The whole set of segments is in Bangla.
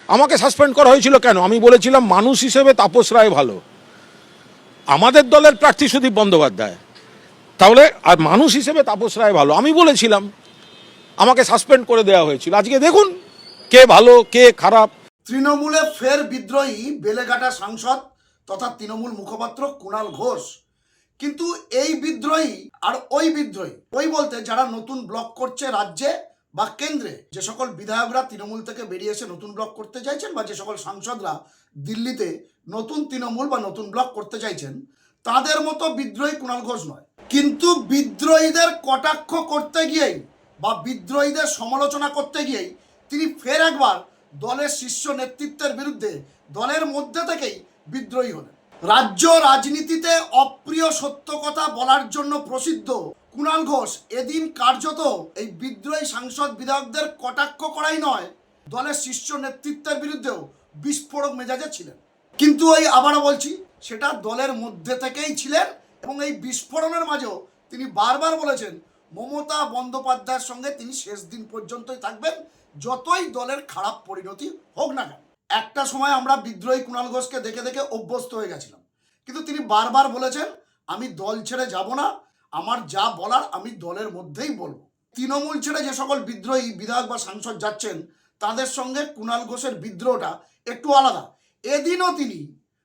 আমাকে সাসপেন্ড করা হয়েছিল কেন? আমি বলেছিলাম মানুষ হিসেবে তাপস রায় ভালো, আমাদের দলের প্রার্থী সুদীপ বন্দ্যোপাধ্যায়, তাহলে আর মানুষ হিসেবে তাপস রায় ভালো আমি বলেছিলাম, আমাকে সাসপেন্ড করে দেওয়া হয়েছিল। আজকে দেখুন কে ভালো কে খারাপ। তৃণমূলে ফের বিদ্রোহী বেলেঘাটা সাংসদ তথা তৃণমূল মুখপাত্র কুণাল ঘোষ। কিন্তু এই বিদ্রোহী আর ওই বিদ্রোহী, ওই বলতে যারা নতুন ব্লক করছে রাজ্যে বা কেন্দ্রে, যে সকল বিধায়করা তৃণমূল থেকে বেরিয়ে এসে নতুন ব্লক করতে চাইছেন, বা যে সকল সাংসদরা দিল্লিতে নতুন তৃণমূল বা নতুন ব্লক করতে চাইছেন, তাদের মতো বিদ্রোহী কুণাল ঘোষ নয়। কিন্তু বিদ্রোহীদের কটাক্ষ করতে গিয়েই বা বিদ্রোহীদের সমালোচনা করতে গিয়েই তিনি ফের একবার দলের শীর্ষ নেতৃত্বের বিরুদ্ধে দলের মধ্যে থেকেই বিদ্রোহী হলেন। রাজ্য রাজনীতিতে অপ্রিয় সত্য কথা বলার জন্য প্রসিদ্ধ কুণাল ঘোষ এদিন কার্যত এই বিদ্রোহী সাংসদ বিধায়কদের কটাক্ষ করাই নয়, দলের শীর্ষ নেতৃত্বের বিরুদ্ধেও বিস্ফোরক মেজাজে ছিলেন। কিন্তু ওই আবারও বলছি, সেটা দলের মধ্যে থেকেই ছিলেন। এবং এই বিস্ফোরণের মাঝেও তিনি বারবার বলেছেন মমতা বন্দ্যোপাধ্যায়ের সঙ্গে তিনি শেষ দিন পর্যন্তই থাকবেন, যতই দলের খারাপ পরিণতি হোক না কেন। একটা সময় আমরা বিদ্রোহী কুণাল ঘোষকে দেখে দেখে অভ্যস্ত হয়ে গেছিলাম, কিন্তু তিনি বারবার বলেছেন আমি দল ছেড়ে যাব না, আমার যা বলার আমি দলের মধ্যেই বলবো। তৃণমূল ছেড়ে যে সকল বিদ্রোহী বিধায়ক বা সাংসদ যাচ্ছেন, তাদের সঙ্গে কুণাল ঘোষের বিদ্রোহটা একটু আলাদা। এদিনও তিনি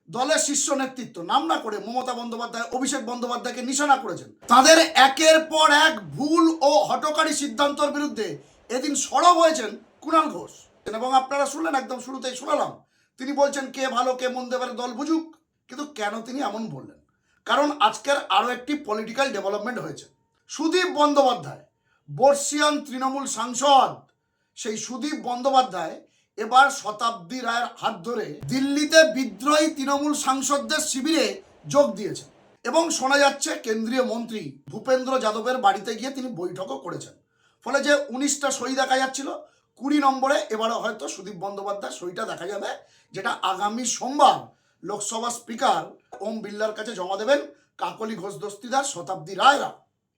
দলের শীর্ষ নেতৃত্ব নাম না করে মমতা বন্দ্যোপাধ্যায়, অভিষেক বন্দ্যোপাধ্যায়কে নিশানা করেছেন। তাদের একের পর এক ভুল ও হঠকারী সিদ্ধান্তের বিরুদ্ধে এদিন সরব হয়েছেন কুণাল ঘোষ। এবং আপনারা শুনলেন, একদম শুরুতেই শোনালাম, তিনি বলছেন কে ভালো কে মন্দ এবারে দল বুঝুক। কিন্তু কেন তিনি এমন বললেন? কারণ আজকের আরও একটি পলিটিক্যাল ডেভেলপমেন্ট হয়েছে। সুদীপ বন্দ্যোপাধ্যায়, বর্ষিয়ান তৃণমূল সাংসদ, সেই সুদীপ বন্দ্যোপাধ্যায় এবার শতাব্দী রায়ের হাত ধরে দিল্লিতে বিদ্রোহী তৃণমূল সাংসদদের শিবিরে যোগ দিয়েছেন। এবং শোনা যাচ্ছে কেন্দ্রীয় মন্ত্রী ভূপেন্দ্র যাদবের বাড়িতে গিয়ে তিনি বৈঠকও করেছেন। ফলে যে 19টা সই দেখা যাচ্ছিল, 20 নম্বরে এবারও হয়তো সুদীপ বন্দ্যোপাধ্যায় সইটা দেখা যাবে, যেটা আগামী সোমবার লোকসভা স্পিকার ওম বিড়লার কাছে জমা দেবেন কাকলি ঘোষ দস্তিদার, শতাব্দী রায়রা।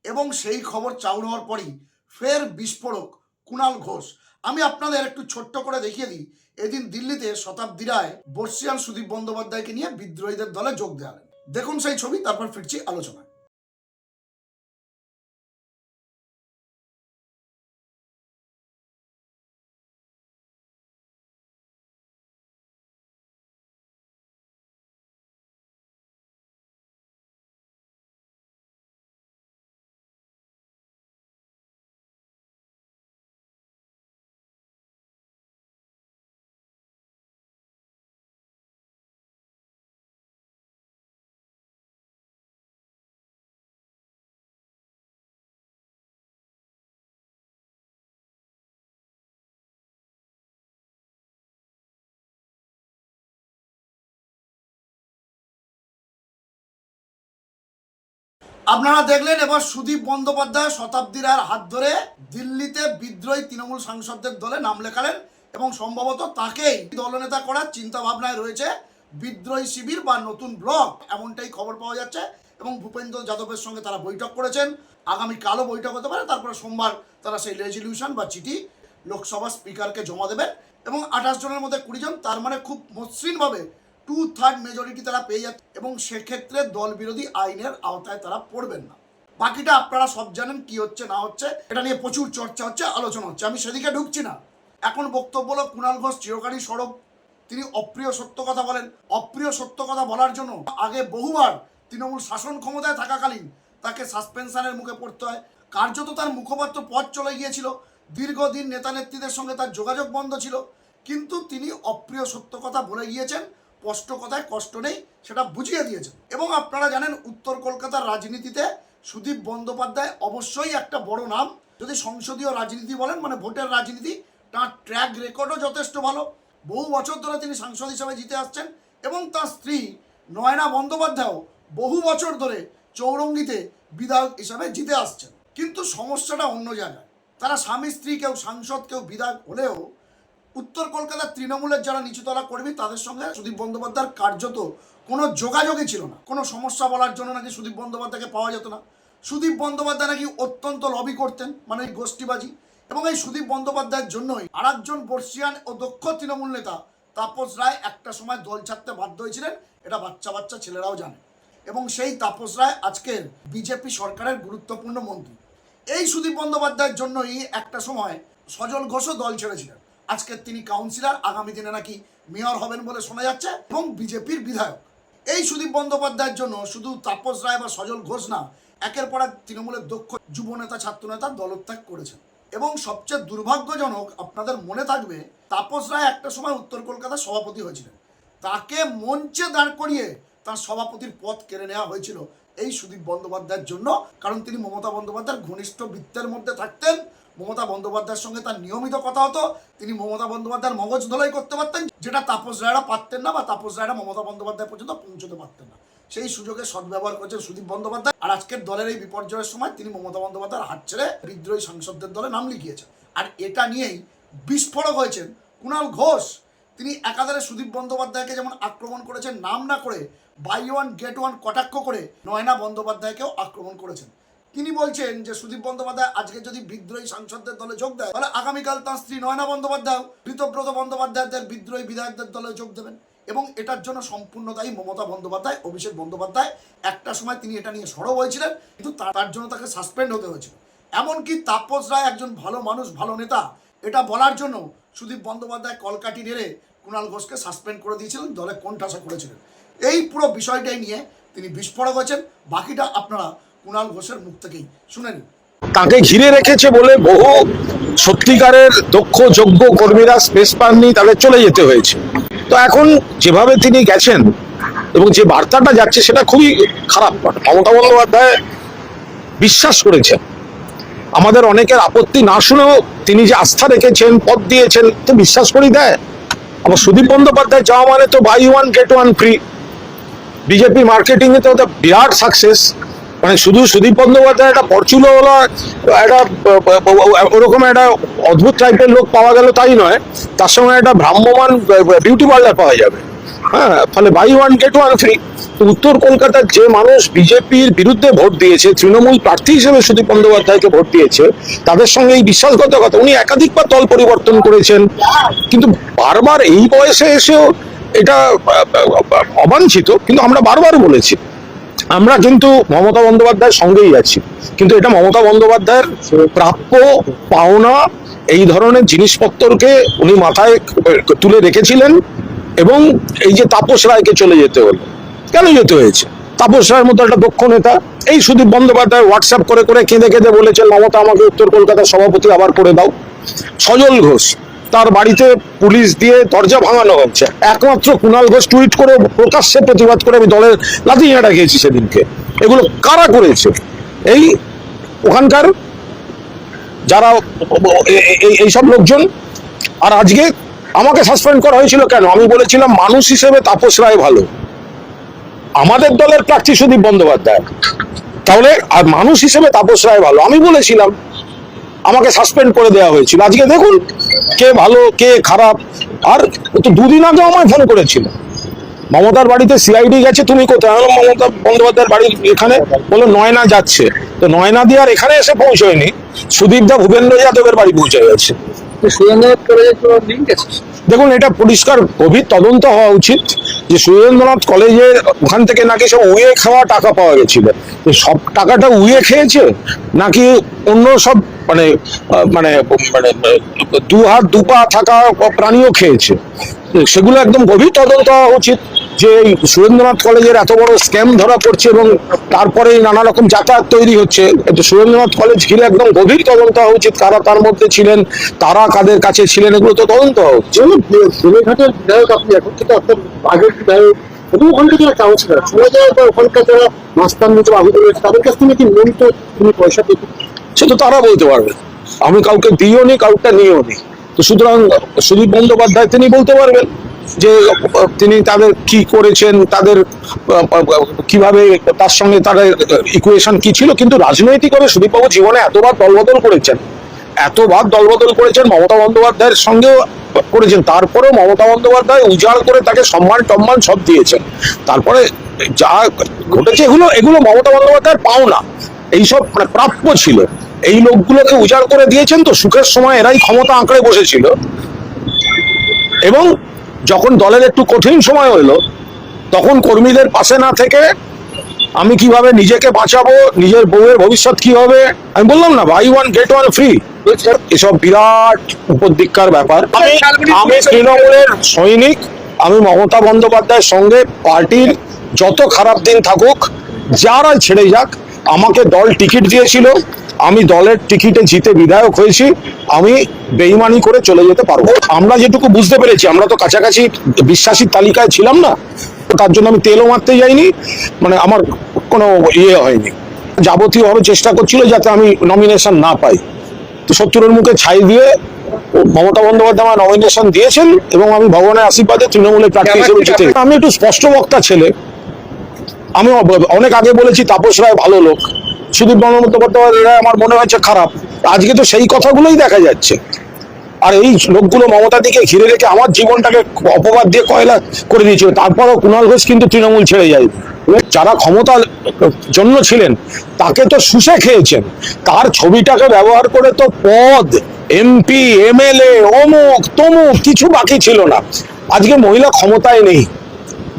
এবং সেই খবর চাউর হওয়ার পরই ফের বিস্ফোরক কুণাল ঘোষ। আমি আপনাদের একটু ছোট্ট করে দেখিয়ে দিই, এদিন দিল্লিতে শতাব্দী রায় বর্ষিয়ান সুদীপ বন্দ্যোপাধ্যায়কে নিয়ে বিদ্রোহীদের দলে যোগ দেওয়ালেন। দেখুন সেই ছবি, তারপর ফিরছি আলোচনায়। আপনারা দেখলেন এবার সুদীপ বন্দ্যোপাধ্যায় শতাব্দী রায়ের হাত ধরে দিল্লিতে বিদ্রোহী তৃণমূল সাংসদদের দলে নাম লেখালেন এবং সম্ভবত তাকেই দলনেতা করার চিন্তা ভাবনায় রয়েছে বিদ্রোহী শিবির বা নতুন ব্লক, এমনটাই খবর পাওয়া যাচ্ছে। এবং ভূপেন্দ্র যাদবের সঙ্গে তারা বৈঠক করেছেন, আগামীকালও বৈঠক হতে পারে। তারপরে সোমবার তারা সেই রেজলিউশন বা চিঠি লোকসভা স্পিকারকে জমা দেবেন। এবং 28 জনের মধ্যে 20 জন, তার মানে খুব মসৃণভাবে 2/3 মেজরিটি তারা পেয়ে যাচ্ছে এবং সেক্ষেত্রে দল বিরোধী আইনের আওতায় তারা পড়বেন না। বাকিটা আপনারা সব জানেন কি হচ্ছে না হচ্ছে, এটা নিয়ে প্রচুর চর্চা হচ্ছে, আলোচনা হচ্ছে, আমি সেদিকে ঢুকছি না। এখন বক্তব্য হলো কুণাল ঘোষ চিরকালই সরব, তিনি অপ্রিয় সত্য কথা বলেন। অপ্রিয় সত্য কথা বলার জন্য আগে বহুবার তৃণমূল শাসন ক্ষমতায় থাকাকালীন তাকে সাসপেনশনের মুখে পড়তে হয়, কার্যত তার মুখপাত্র পদ চলে গিয়েছিল, দীর্ঘদিন নেতা নেত্রীদের সঙ্গে তার যোগাযোগ বন্ধ ছিল। কিন্তু তিনি অপ্রিয় সত্য কথা বলে গিয়েছেন, স্পষ্ট কথায় কষ্ট নেই সেটা বুঝিয়ে দিয়েছেন। এবং আপনারা জানেন উত্তর কলকাতার রাজনীতিতে সুদীপ বন্দ্যোপাধ্যায় অবশ্যই একটা বড় নাম। যদি সংসদীয় রাজনীতি বলেন, মানে ভোটের রাজনীতি, তার ট্র্যাক রেকর্ডও যথেষ্ট ভালো। বহু বছর ধরে তিনি সাংসদ হিসাবে জিতে আসছেন এবং তার স্ত্রী নয়না বন্দ্যোপাধ্যায়ও বহু বছর ধরে চৌরঙ্গিতে বিধায়ক হিসাবে জিতে আসছেন। কিন্তু সমস্যাটা অন্য জায়গায়। তারা স্বামী স্ত্রী, কেউ সাংসদ কেউ বিধায়ক হলেও উত্তর কলকাতার তৃণমূলের যারা নিচুতলা কর্মী, তাদের সঙ্গে সুদীপ বন্দ্যোপাধ্যায়ের কার্যত কোনো যোগাযোগই ছিল না। কোনো সমস্যা বলার জন্য নাকি সুদীপ বন্দ্যোপাধ্যায়কে পাওয়া যেত না। সুদীপ বন্দ্যোপাধ্যায় নাকি অত্যন্ত লবি করতেন, মানে গোষ্ঠীবাজি। এবং এই সুদীপ বন্দ্যোপাধ্যায়ের জন্যই আরেকজন বর্ষিয়ান ও দক্ষ তৃণমূল নেতা তাপস রায় একটা সময় দল ছাড়তে বাধ্য হয়েছিলেন, এটা বাচ্চা বাচ্চা ছেলেরাও জানে। এবং সেই তাপস রায় আজকের বিজেপি সরকারের গুরুত্বপূর্ণ মন্ত্রী। এই সুদীপ বন্দ্যোপাধ্যায়ের জন্যই একটা সময় সজল ঘোষও দল ছেড়েছিলেন। আজকে তিনি কাউন্সিলর, আগামী দিনে নাকি মেয়র হবেন বলে শোনা যাচ্ছে, এবং বিজেপির বিধায়ক। এই সুদীপ বন্দ্যোপাধ্যায়ের জন্য শুধু তাপস রায় বা সজল ঘোষ না, একের পর এক তৃণমূলের দক্ষ যুবনেতা ছাত্রনেতা দলত্যাগ করেছেন। এবং সবচেয়ে দুর্ভাগ্যজনক, আপনাদের মনে থাকবে, তাপস রায় একটা সময় উত্তর কলকাতার সভাপতি হয়েছিলেন। তাকে মঞ্চে দাঁড় করিয়ে তার সভাপতির পদ কেড়ে নেওয়া হয়েছিল এই সুদীপ বন্দ্যোপাধ্যায়ের জন্য। কারণ তিনি মমতা বন্দ্যোপাধ্যায়ের ঘনিষ্ঠ বৃত্তের মধ্যে থাকতেন, মমতা বন্দ্যোপাধ্যায়ের সঙ্গে তার নিয়মিত কথা হতো, তিনি মমতা বন্দ্যোপাধ্যায়ের মগজ ধোলাই করতে পারতেন, যেটা তাপস রায়রা পারতেন না, বা তাপস রায়রা মমতা বন্দ্যোপাধ্যায় পর্যন্ত পৌঁছতে পারতেন না। সেই সুযোগে সদ্ব্যবহার করেছেন সুদীপ বন্দ্যোপাধ্যায়। আর আজকের দলের এই বিপর্যয়ের সময় তিনি মমতা বন্দ্যোপাধ্যায়ের হাত ছেড়ে বিদ্রোহী সাংসদদের দলে নাম লিখিয়েছেন। আর এটা নিয়েই বিস্ফোরক হয়েছেন কুণাল ঘোষ। তিনি একাধারে সুদীপ বন্দ্যোপাধ্যায়কে যেমন আক্রমণ করেছেন, নাম না করে বাই ওয়ান গেট ওয়ান কটাক্ষ করে নয়না বন্দ্যোপাধ্যায়কেও আক্রমণ করেছেন। তিনি বলছেন যে সুদীপ বন্দ্যোপাধ্যায় আজকে যদি বিদ্রোহী সাংসদদের দলে যোগ দেয়, তাহলে আগামীকাল তার স্ত্রী নয়না বন্দ্যোপাধ্যায় ঋতব্রত বন্দ্যোপাধ্যায়দের বিদ্রোহী বিধায়কদের দলে যোগ দেবেন। এবং এটার জন্য সম্পূর্ণ দায়ী মমতা বন্দ্যোপাধ্যায়, অভিষেক বন্দ্যোপাধ্যায়। একটা সময় তিনি এটা নিয়ে সরব হয়েছিলেন, কিন্তু তার জন্য তাকে সাসপেন্ড হতে হয়েছিল। এমনকি তাপস রায় একজন ভালো মানুষ, ভালো নেতা, এটা বলার জন্য সুদীপ বন্দ্যোপাধ্যায় কলকাঠি নেড়ে কুণাল ঘোষকে সাসপেন্ড করে দিয়েছিলেন, দলে কোণঠাসা করেছিলেন। এই পুরো বিষয়টাই নিয়ে তিনি বিস্ফোরক হয়েছেন। বাকিটা আপনারা কুণাল ঘোষের মুখ থেকেই শুনে নিন। তাকে ঘিরে রেখেছে বলে বহু সত্যিকারের দক্ষ যোগ্য কর্মীরা স্পেস পাননি, তাদের চলে যেতে হয়েছে। তো এখন যেভাবে তিনি গেছেন এবং যে বার্তাটা যাচ্ছে সেটা খুবই খারাপ। মমতা বন্দ্যোপাধ্যায় বিশ্বাস করেছেন, আমাদের অনেকের আপত্তি না শুনেও তিনি যে আস্থা রেখেছেন, পদ দিয়েছেন, তো বিশ্বাস করেই দেয়। আবার সুদীপ বন্দ্যোপাধ্যায় যাওয়া মানে তো buy one get one free. BJP marketing এ তো বিরাট সাকসেস। মানে শুধু সুদীপ বন্দ্যোপাধ্যায় একটা পরচুলোওয়ালা, একটা ওরকম একটা অদ্ভুত টাইপের লোক পাওয়া গেল তাই নয়, তার সঙ্গে একটা ভ্রাম্যমান বিউটি পার্লার পাওয়া যাবে। হ্যাঁ, ফলে buy one get one free. উত্তর কলকাতার যে মানুষ বিজেপির বিরুদ্ধে ভোট দিয়েছে, তৃণমূল প্রার্থী হিসেবে সুদীপ বন্দ্যোপাধ্যায়কে ভোট দিয়েছে, তাদের সঙ্গে এই বিশ্বাসঘাতকতা। উনি একাধিকবার দল পরিবর্তন করেছেন, কিন্তু বারবার এই বয়সে এসেও এটা অবাঞ্ছিত। কিন্তু আমরা বারবার বলেছি, আমরা কিন্তু মমতা বন্দ্যোপাধ্যায়ের সঙ্গেই আছি, কিন্তু এটা মমতা বন্দ্যোপাধ্যায়ের প্রাপ্য পাওনা, এই ধরনের জিনিসপত্রকে উনি মাথায় তুলে রেখেছিলেন। এবং এই যে তাপস রায়কে চলে যেতে হলো, কেন যেতে হয়েছে? তাপস রায়ের মতো একটা দক্ষ নেতা। এই সুদীপ বন্দ্যোপাধ্যায় হোয়াটসঅ্যাপ করে করে কেঁদে কেঁদে বলেছেন, মমতা আমাকে উত্তর কলকাতার সভাপতি আবার করে দাও। সজল ঘোষ, তার বাড়িতে পুলিশ দিয়ে দরজা ভাঙানো হচ্ছে। একমাত্র কুণাল ঘোষ টুইট করে প্রকাশ্যে প্রতিবাদ করে আমি দলের লাথি ঝাঁটা খেয়েছি সেদিনকে। এগুলো কারা করেছে? এই ওখানকার যারা এইসব লোকজন। আর আজকে আমাকে সাসপেন্ড করা হয়েছিল কেন? আমি বলেছিলাম মানুষ হিসেবে তাপস রায় ভালো, আমাদের দলের প্রার্থী সুদীপ বন্দ্যোপাধ্যায়, তাহলে আর মানুষ হিসেবে তাপস রায় ভালো আমি বলেছিলাম, আমাকে সাসপেন্ড করে দেওয়া হয়েছিল। আজকে দেখুন কে ভালো কে খারাপ। আর তো দুদিন আগে আমায় ফোন করেছিল, মমতার বাড়িতে সিআইডি গেছে, তুমি কোথায়? মমতা বন্দ্যোপাধ্যায়ের বাড়ি এখানে। বলো নয়না যাচ্ছে। তো নয়না দিয়ে আর এখানে এসে পৌঁছয়নি, সুদীপ দা ভূপেন্দ্র যাদবের বাড়ি পৌঁছে গেছে। দেখুন, এটা পরিষ্কার গভীর তদন্ত হওয়া উচিত যে সুরেন্দ্রনাথ কলেজের ওখান থেকে নাকি সব উইয়ে খাওয়া টাকা পাওয়া গেছিল। সব টাকাটা উইয়ে খেয়েছে নাকি অন্য সব মানে মানে মানে দু হাত দু পা থাকা প্রাণীও খেয়েছে, সেগুলো একদম গভীর তদন্ত হওয়া উচিত। যে সুরেন্দ্রনাথ কলেজের এত বড় স্ক্যাম ধরা পড়ছে এবং তারপরে নানা রকম যাতায়াত তৈরি হচ্ছে, সুরেন্দ্রনাথ কলেজ ঘিরে একদম গভীর তদন্ত হওয়া উচিত। কারা তার মধ্যে ছিলেন, তারা কাদের কাছে ছিলেন, এগুলো তো তদন্ত হওয়া উচিত। বেলেঘাটের বিধায়ক আপনি, এখন থেকে আপনার আগের বিধায়ক এবং ওখানকার যারা কাউন্সিলর শোনা যায়, বা ওখানকার যারা মাস্তান নিতে আবেদন রয়েছে তাদের কাছ থেকে কি নিয়মিত তিনি পয়সা পেতেন? সে তো তারা বলতে পারবে, আমি কাউকে দিও নি, কাউকে নিও নি। তো সুতরাং সুদীপ বন্দ্যোপাধ্যায় তিনি বলতে পারবেন যে তিনি তাদের কি করেছেন, তাদের কিভাবে তার সঙ্গে তাদের ইকুয়েশন কি ছিল। কিন্তু রাজনৈতিকভাবে সুদীপবাবু জীবনে এতবার দলবদল করেছেন, মমতা বন্দ্যোপাধ্যায়ের সঙ্গেও করেছেন, তারপরেও মমতা বন্দ্যোপাধ্যায় উজাড় করে তাকে সম্মান টম্মান সব দিয়েছেন। তারপরে যা ঘটেছে এগুলো মমতা বন্দ্যোপাধ্যায়ের পাওনা, এইসব মানে প্রাপ্য ছিল। এই লোকগুলোকে উজাড় করে দিয়েছেন। তো সুখের সময় এরাই ক্ষমতা আঁকড়ে বসেছিল এবং যখন দলের একটু কঠিন সময় হলো তখন কর্মীদের পাশে না থেকে আমি কিভাবে নিজেকে বাঁচাবো, নিজের বউয়ের ভবিষ্যৎ কি হবে, আমি বললাম না buy one get one free, এসব বিরাট উপদিক্কার ব্যাপার। আমি তৃণমূলের সৈনিক, আমি মমতা বন্দ্যোপাধ্যায়ের সঙ্গে পার্টির যত খারাপ দিন থাকুক, যারা ছেড়ে যাক, আমাকে দল টিকিট দিয়েছিল, আমি দলের টিকিটে জিতে বিধায়ক হয়েছি, আমি বেইমানি করে চলে যেতে পারবো। আমরা যেটুকু বুঝতে পেরেছি, আমরা তো কাছাকাছি বিশ্বাসীর তালিকায় ছিলাম না, তার জন্য আমি তেলও মারতে যাইনি, মানে আমার কোনো ইয়ে হয়নি। যাবতীয়ভাবে চেষ্টা করছিল যাতে আমি নমিনেশন না পাই, তো শত্রুর মুখে ছাই দিয়ে মমতা বন্দ্যোপাধ্যায় আমার নমিনেশন দিয়েছেন এবং আমি ভগবানের আশীর্বাদে তৃণমূলের প্রার্থী হিসেবে জিতে। আমি একটু স্পষ্ট বক্তা ছেলে, আমি অনেক আগে বলেছি তাপস রায় ভালো লোক, সুদীপ বন্দ্যোপাধ্যায় আমার মনে হয়েছে খারাপ, আজকে তো সেই কথাগুলোই দেখা যাচ্ছে। আর এই লোকগুলো মমতা দিকে ঘিরে রেখে আমার জীবনটাকে অপবাদ দিয়ে কয়লা করে দিয়েছিল। তারপরও কুণাল ঘোষ কিন্তু তৃণমূল ছেড়ে যায়। যারা ক্ষমতার জন্য ছিলেন তাকে তো শুষে খেয়েছেন, তার ছবিটাকে ব্যবহার করে তো পদ, এমপি, এমএলএ, অমুক তমুক কিছু বাকি ছিল না। আজকে মহিলা ক্ষমতায় নেই,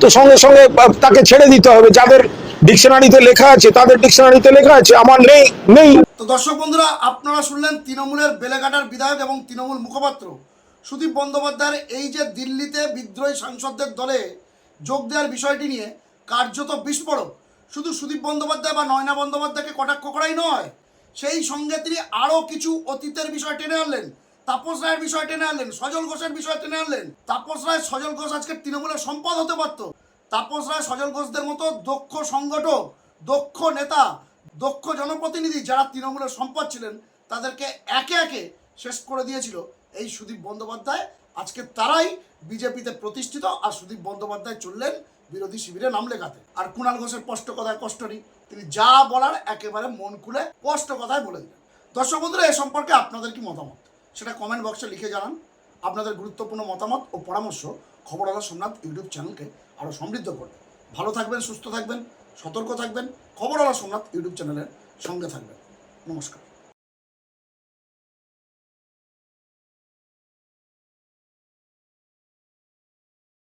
তো সঙ্গে সঙ্গে তাকে ছেড়ে দিতে হবে। যাদের ডিকশনারিতে লেখা আছে তাদের ডিকশনারিতে লেখা আছে, আমার নেই নেই। তো দর্শক বন্ধুরা, আপনারা শুনলেন তৃণমূলের বেলেঘাটার বিধায়ক এবং তৃণমূল মুখপাত্র সুদীপ বন্দ্যোপাধ্যায়ের এই যে দিল্লিতে বিদ্রোহী সাংসদদের দলে যোগ দেওয়ার বিষয়টি নিয়ে কার্যত বিস্ফোরক। শুধু সুদীপ বন্দ্যোপাধ্যায় বা নয়না বন্দ্যোপাধ্যায়কে কটাক্ষ করাই নয়, সেই সঙ্গে তিনি আরও কিছু অতীতের বিষয় টেনে আনলেন, তাপস রায়ের বিষয় টেনে আনলেন, সজল ঘোষের বিষয় টেনে আনলেন। তাপস রায়, সজল ঘোষ আজকে তৃণমূলের সম্পদ হতে পারত। তাপস রায়, সজল ঘোষদের মতো দক্ষ সংগঠক, দক্ষ নেতা, দক্ষ জনপ্রতিনিধি যারা তৃণমূলের সম্পদ ছিলেন, তাদেরকে একে একে শেষ করে দিয়েছিল এই সুদীপ বন্দ্যোপাধ্যায়। আজকে তারাই বিজেপিতে প্রতিষ্ঠিত, আর সুদীপ বন্দ্যোপাধ্যায় চললেন বিরোধী শিবিরে নাম লেখাতে। আর কুণাল ঘোষের স্পষ্ট কথায় কষ্ট নেই, তিনি যা বলার একেবারে মন খুলে স্পষ্ট কথায় বলে দিলেন। দর্শক বন্ধুরা, এ সম্পর্কে আপনাদের কি মতামত সেটা কমেন্ট বক্সে লিখে জানান। আপনাদের গুরুত্বপূর্ণ মতামত ও পরামর্শ খবরওয়ালা সোমনাথ ইউটিউব চ্যানেলকে আরও সমৃদ্ধ করবে। ভালো থাকবেন, সুস্থ থাকবেন, সতর্ক থাকবেন, খবরওয়ালা সোমনাথ ইউটিউব চ্যানেলের সঙ্গে থাকবেন। নমস্কার।